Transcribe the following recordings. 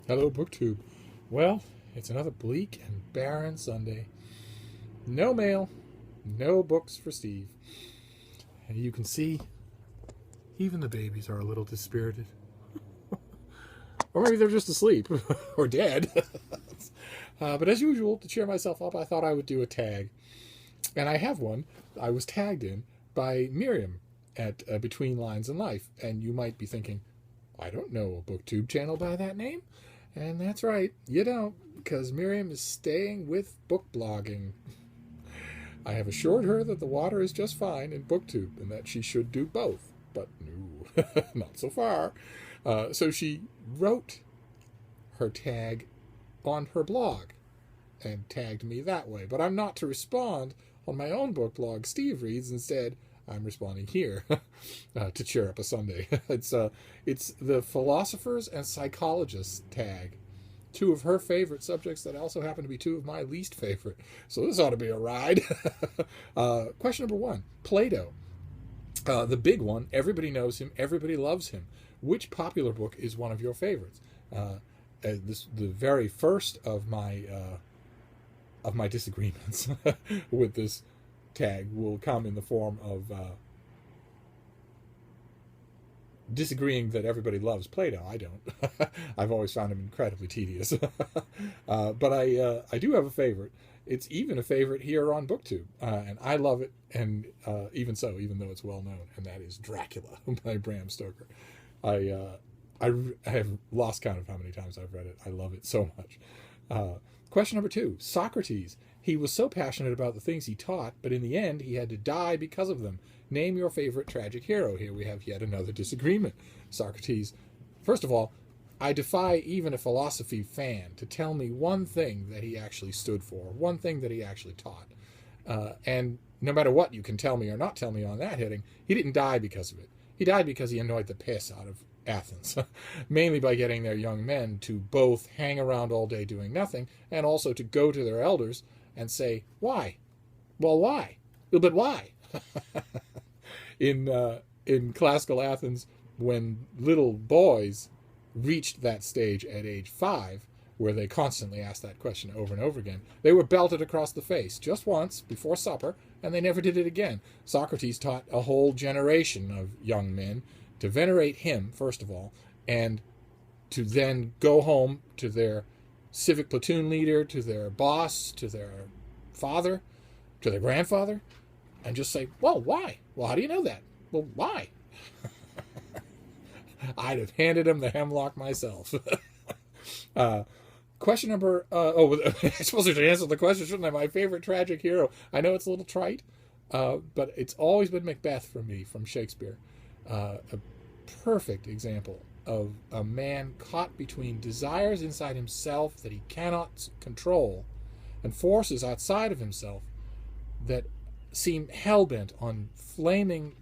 Hello, BookTube. Well, it's another bleak and barren Sunday. No mail, no books for Steve. And you can see, even the babies are a little dispirited. Or maybe they're just asleep, or dead. But as usual, to cheer myself up, I thought I would do a tag. And I have one I was tagged in by Miriam at Between Lines in Life. And you might be thinking, I don't know a BookTube channel by that name. And that's right, you don't, because Miriam is staying with book blogging. I have assured her that the water is just fine in BookTube and that she should do both. But no, not so far. So she wrote her tag on her blog and tagged me that way. But I'm not to respond on my own book blog, Steve Reads. Instead, I'm responding here to cheer up a Sunday. It's the Philosophers and Psychologists tag. Two of her favorite subjects that also happen to be two of my least favorite. So this ought to be a ride. Question number 1, Plato. The big one, everybody knows him, everybody loves him. Which popular book is one of your favorites? The very first of my disagreements with this tag will come in the form of disagreeing that everybody loves Plato. I don't. I've always found him incredibly tedious. But I do have a favorite. It's even a favorite here on BookTube, and I love it. And even though it's well known, and that is Dracula by Bram Stoker. I have lost count of how many times I've read it. I love it so much. Question number 2, Socrates. He was so passionate about the things he taught, but in the end he had to die because of them. Name your favorite tragic hero. Here we have yet another disagreement. Socrates. First of all, I defy even a philosophy fan to tell me one thing that he actually stood for, one thing that he actually taught. And no matter what you can tell me or not tell me on that heading, he didn't die because of it. He died because he annoyed the piss out of Athens, mainly by getting their young men to both hang around all day doing nothing and also to go to their elders and say, why? Well, why? But why? In classical Athens, when little boys reached that stage at age 5, where they constantly asked that question over and over again, they were belted across the face just once before supper, and they never did it again. Socrates taught a whole generation of young men to venerate him, first of all, and to then go home to their civic platoon leader, to their boss, to their father, to their grandfather, and just say, well, why? Well, how do you know that? Well, why? I'd have handed him the hemlock myself. Question number... I suppose I should answer the question, shouldn't I? My favorite tragic hero. I know it's a little trite, but it's always been Macbeth for me, from Shakespeare. A perfect example of a man caught between desires inside himself that he cannot control and forces outside of himself that seem hell-bent on flaming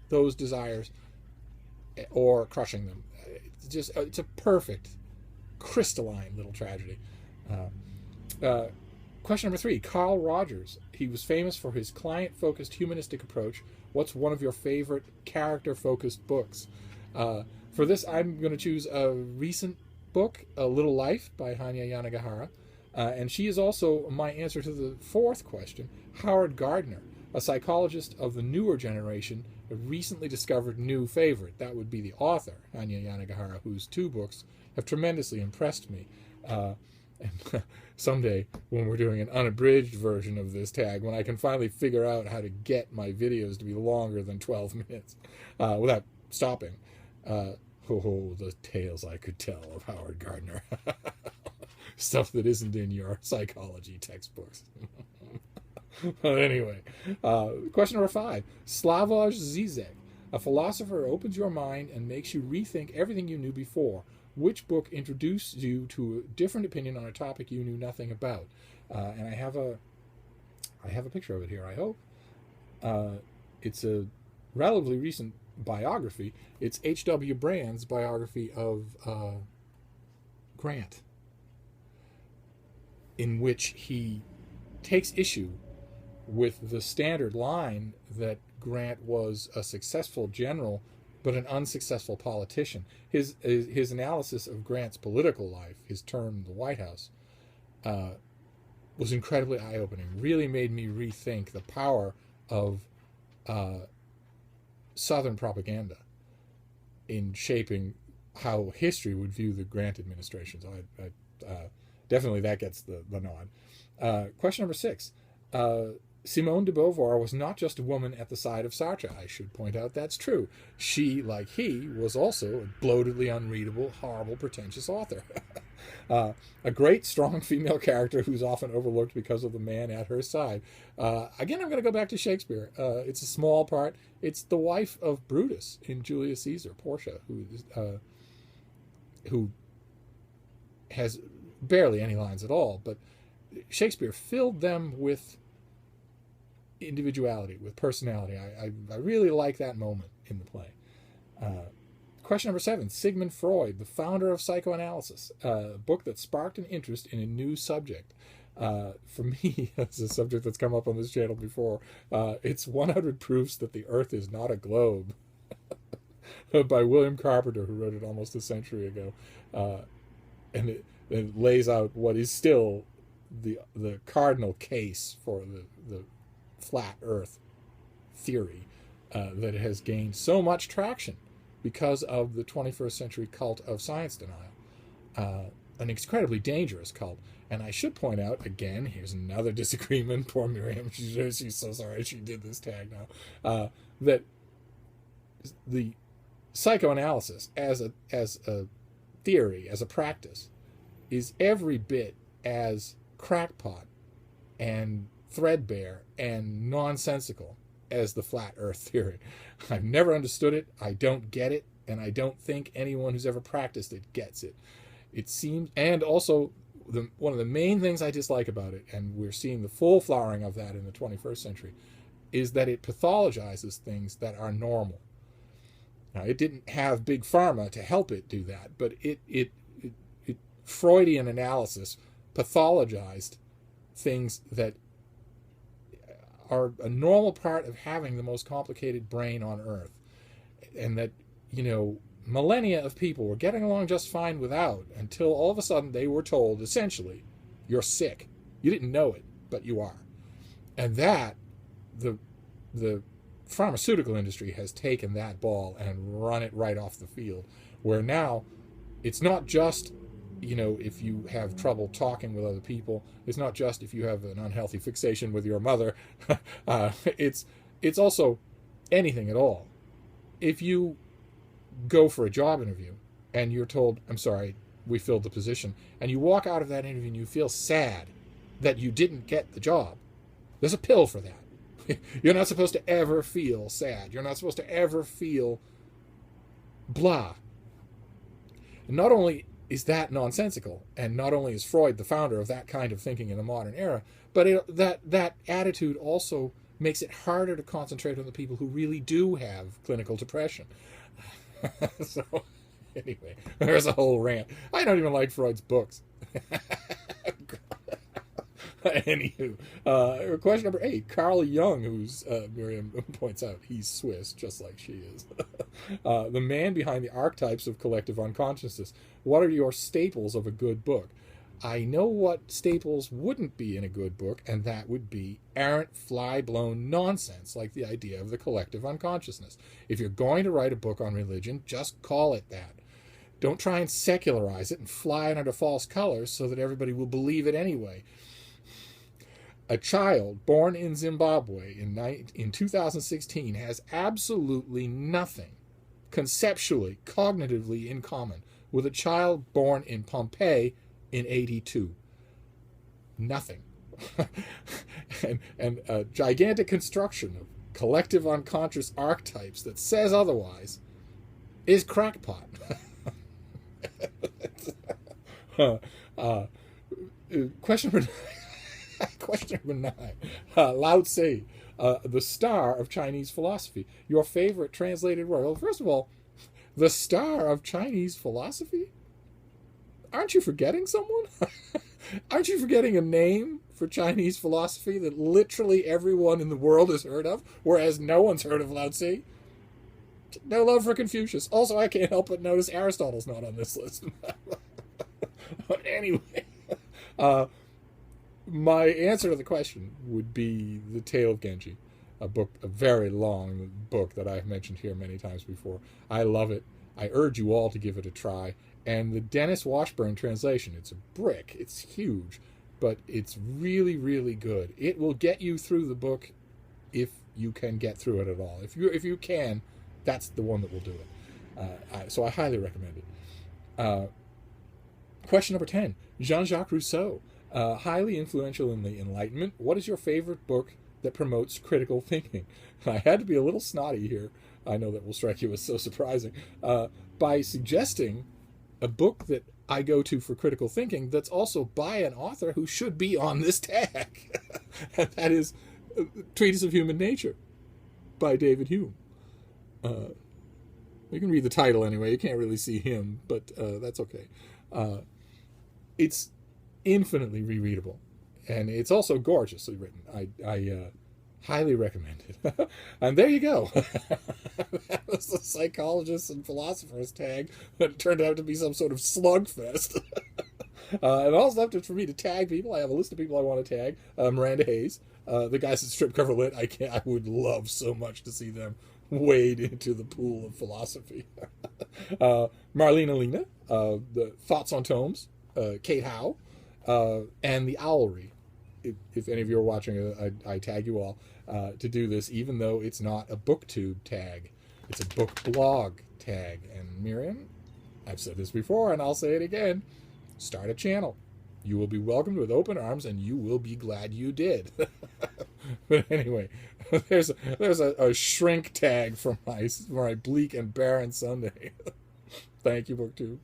those desires or crushing them. It's a perfect, crystalline little tragedy. Question number 3, Carl Rogers. He was famous for his client-focused humanistic approach. What's one of your favorite character-focused books? For this, I'm going to choose a recent book, A Little Life by Hanya Yanagihara. And she is also my answer to the 4th question, Howard Gardner, a psychologist of the newer generation, a recently discovered new favorite. That would be the author, Hanya Yanagihara, whose 2 books have tremendously impressed me. And someday, when we're doing an unabridged version of this tag, when I can finally figure out how to get my videos to be longer than 12 minutes without stopping, the tales I could tell of Howard Gardner. Stuff that isn't in your psychology textbooks. But anyway, question number 5. Slavoj Zizek. A philosopher opens your mind and makes you rethink everything you knew before. Which book introduced you to a different opinion on a topic you knew nothing about? And I have a picture of it here, I hope. It's a relatively recent biography. It's H.W. Brand's biography of Grant, in which he takes issue with the standard line that Grant was a successful general but an unsuccessful politician. His analysis of Grant's political life, his term in the White House, was incredibly eye-opening. Really made me rethink the power of Southern propaganda in shaping how history would view the Grant administration. So definitely that gets the nod. Question number 6. Simone de Beauvoir was not just a woman at the side of Sartre. I should point out that's true. She, like he, was also a bloatedly unreadable, horrible, pretentious author. A great, strong female character who's often overlooked because of the man at her side. Again, I'm going to go back to Shakespeare. It's a small part. It's the wife of Brutus in Julius Caesar, Portia, who has barely any lines at all, but Shakespeare filled them with individuality, with personality. I really like that moment in the play. Question number 7. Sigmund Freud, the founder of psychoanalysis, a book that sparked an interest in a new subject. For me, it's a subject that's come up on this channel before. It's 100 Proofs That the Earth is Not a Globe by William Carpenter, who wrote it almost a century ago. And it lays out what is still the cardinal case for the flat Earth theory that has gained so much traction because of the 21st century cult of science denial. An incredibly dangerous cult. And I should point out, again, here's another disagreement. Poor Miriam, she's so sorry she did this tag now. That the psychoanalysis as a theory, as a practice, is every bit as crackpot and threadbare and nonsensical as the flat Earth theory. I've never understood it, I don't get it, and I don't think anyone who's ever practiced it gets it. It seems, and also one of the main things I dislike about it, and we're seeing the full flowering of that in the 21st century, is that it pathologizes things that are normal. Now, it didn't have Big Pharma to help it do that, but it Freudian analysis pathologized things that are a normal part of having the most complicated brain on Earth, and that, millennia of people were getting along just fine without, until all of a sudden they were told, essentially, you're sick. You didn't know it, but you are. And that, the pharmaceutical industry has taken that ball and run it right off the field, where now it's not just, if you have trouble talking with other people, it's not just if you have an unhealthy fixation with your mother, it's also anything at all. If you go for a job interview and you're told, I'm sorry, we filled the position, and you walk out of that interview and you feel sad that you didn't get the job, there's a pill for that. You're not supposed to ever feel sad. You're not supposed to ever feel blah. And not only is that nonsensical, and not only is Freud the founder of that kind of thinking in the modern era, but that attitude also makes it harder to concentrate on the people who really do have clinical depression. So, anyway, there's a whole rant. I don't even like Freud's books. Anywho, question number 8. Carl Jung, who's Miriam points out, he's Swiss, just like she is. The man behind the archetypes of collective unconsciousness. What are your staples of a good book? I know what staples wouldn't be in a good book, and that would be errant, fly-blown nonsense, like the idea of the collective unconsciousness. If you're going to write a book on religion, just call it that. Don't try and secularize it and fly it under false colors so that everybody will believe it anyway. A child born in Zimbabwe in 2016 has absolutely nothing conceptually, cognitively in common with a child born in Pompeii in 82. Nothing. and a gigantic construction of collective unconscious archetypes that says otherwise is crackpot. Question number 9. Lao Tse, the star of Chinese philosophy. Your favorite translated word. Well, first of all, the star of Chinese philosophy? Aren't you forgetting someone? Aren't you forgetting a name for Chinese philosophy that literally everyone in the world has heard of, whereas no one's heard of Lao Tse? No love for Confucius. Also, I can't help but notice Aristotle's not on this list. But anyway, my answer to the question would be The Tale of Genji, a very long book that I've mentioned here many times before. I love it. I urge you all to give it a try. And the Dennis Washburn translation, it's a brick. It's huge, but it's really, really good. It will get you through the book if you can get through it at all. If you can, that's the one that will do it. So I highly recommend it. Question number 10. Jean-Jacques Rousseau, highly influential in the Enlightenment. What is your favorite book that promotes critical thinking? I had to be a little snotty here. I know that will strike you as so surprising. By suggesting a book that I go to for critical thinking that's also by an author who should be on this tag. And that is Treatise of Human Nature by David Hume. You can read the title anyway. You can't really see him, but that's okay. It's infinitely rereadable, and it's also gorgeously written. I highly recommend it. And there you go. That was the Psychologists and Philosophers tag that turned out to be some sort of slugfest. And all that's left is for me to tag people. I have a list of people I want to tag. Miranda Hayes, the guys at Strip Cover Lit. I would love so much to see them wade into the pool of philosophy. Marlene Alina, the Thoughts on Tomes, Kate Howe, and the Owlry. If any of you are watching, I tag you all to do this, even though it's not a booktube tag. It's a book blog tag. And Miriam, I've said this before, and I'll say it again. Start a channel. You will be welcomed with open arms, and you will be glad you did. But anyway, there's a shrink tag for my bleak and barren Sunday. Thank you, BookTube.